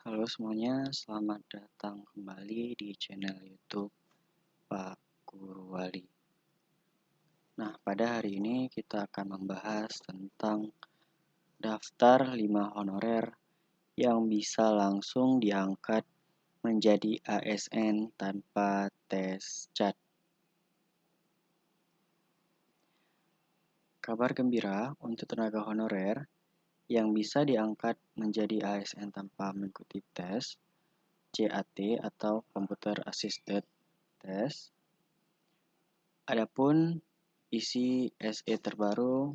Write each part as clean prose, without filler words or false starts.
Halo semuanya, selamat datang kembali di channel YouTube Pak Guru Wali. Nah, pada hari ini kita akan membahas tentang daftar 5 honorer yang bisa langsung diangkat menjadi ASN tanpa tes CAT. Kabar gembira untuk tenaga honorer yang bisa diangkat menjadi ASN tanpa mengikuti tes CAT atau Computer Assisted Test. Adapun isi SE terbaru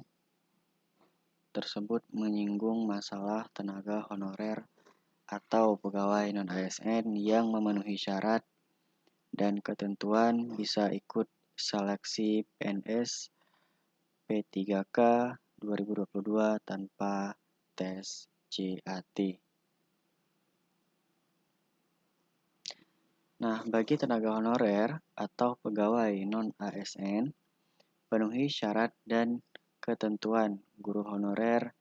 tersebut menyinggung masalah tenaga honorer atau pegawai non-ASN yang memenuhi syarat dan ketentuan bisa ikut seleksi PNS P3K 2022 tanpa tes CAT. Nah, bagi tenaga honorer atau pegawai non-ASN, penuhi syarat dan ketentuan guru honorer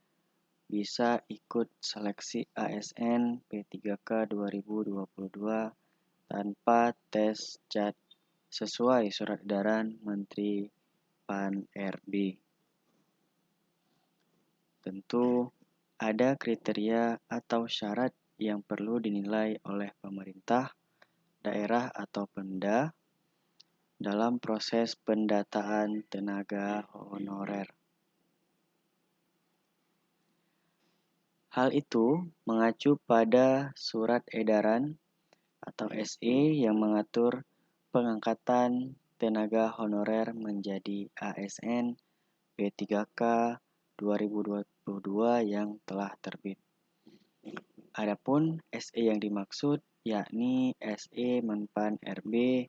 bisa ikut seleksi ASN P3K 2022 tanpa tes CAT sesuai surat edaran Menteri PAN-RB. Tentu ada kriteria atau syarat yang perlu dinilai oleh pemerintah, daerah atau Pemda dalam proses pendataan tenaga honorer. Hal itu mengacu pada surat edaran atau SE yang mengatur pengangkatan tenaga honorer menjadi ASN P3K 2022 yang telah terbit. Adapun SE yang dimaksud yakni SE Menpan RB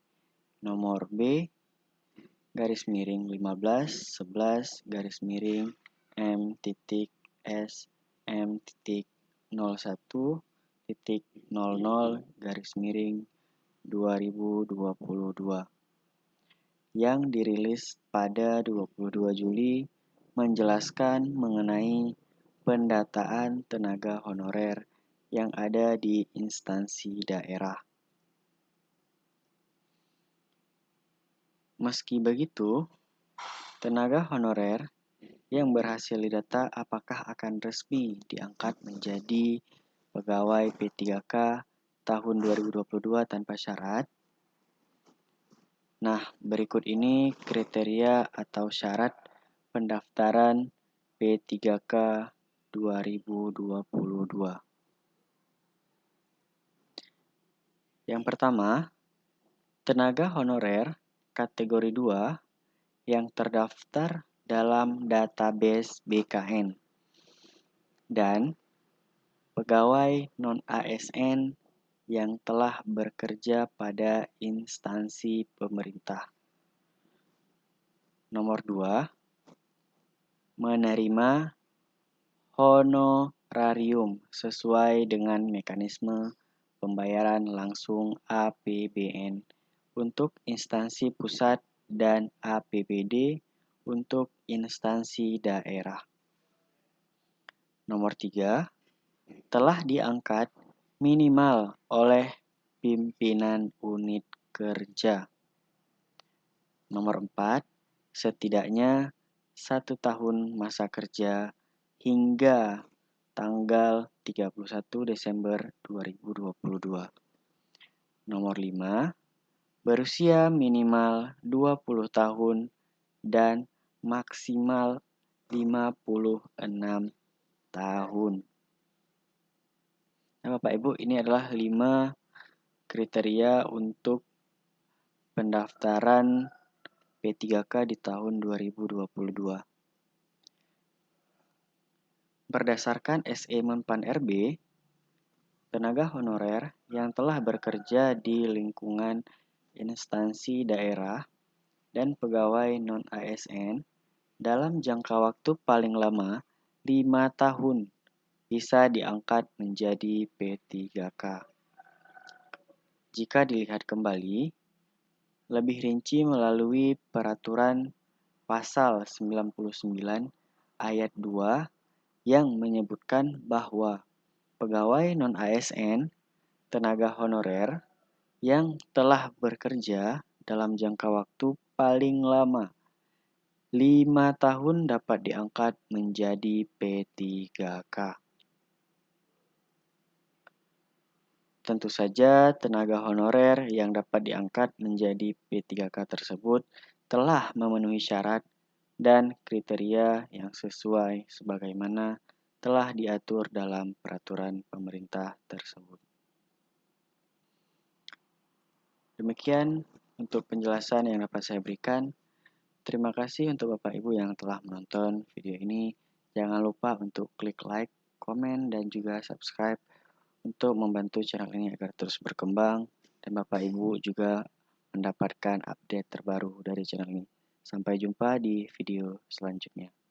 nomor B garis miring 15/11 garis miring M.M.01.00 garis miring 2022 yang dirilis pada 22 Juli menjelaskan mengenai pendataan tenaga honorer yang ada di instansi daerah. Meski begitu, tenaga honorer yang berhasil didata apakah akan resmi diangkat menjadi pegawai P3K tahun 2022 tanpa syarat? Nah, berikut ini kriteria atau syarat pendaftaran P3K 2022. Yang pertama, tenaga honorer kategori 2 yang terdaftar dalam database BKN dan pegawai non-ASN yang telah bekerja pada instansi pemerintah. Nomor 2, menerima honorarium sesuai dengan mekanisme pembayaran langsung APBN untuk instansi pusat dan APBD untuk instansi daerah. Nomor 3, telah diangkat minimal oleh pimpinan unit kerja. Nomor 4, setidaknya 1 tahun masa kerja hingga tanggal 31 Desember 2022. Nomor 5, berusia minimal 20 tahun dan maksimal 56 tahun. Nah, Bapak Ibu, ini adalah 5 kriteria untuk pendaftaran P3K di tahun 2022. Berdasarkan SE Menpan RB, tenaga honorer yang telah bekerja di lingkungan instansi daerah dan pegawai non-ASN dalam jangka waktu paling lama 5 tahun bisa diangkat menjadi P3K. Jika dilihat kembali, lebih rinci melalui peraturan pasal 99 ayat 2 yang menyebutkan bahwa pegawai non-ASN, tenaga honorer yang telah bekerja dalam jangka waktu paling lama 5 tahun dapat diangkat menjadi P3K. Tentu saja tenaga honorer yang dapat diangkat menjadi P3K tersebut telah memenuhi syarat dan kriteria yang sesuai sebagaimana telah diatur dalam peraturan pemerintah tersebut. Demikian untuk penjelasan yang dapat saya berikan. Terima kasih untuk Bapak Ibu yang telah menonton video ini. Jangan lupa untuk klik like, komen, dan juga subscribe untuk membantu channel ini agar terus berkembang dan Bapak Ibu juga mendapatkan update terbaru dari channel ini. Sampai jumpa di video selanjutnya.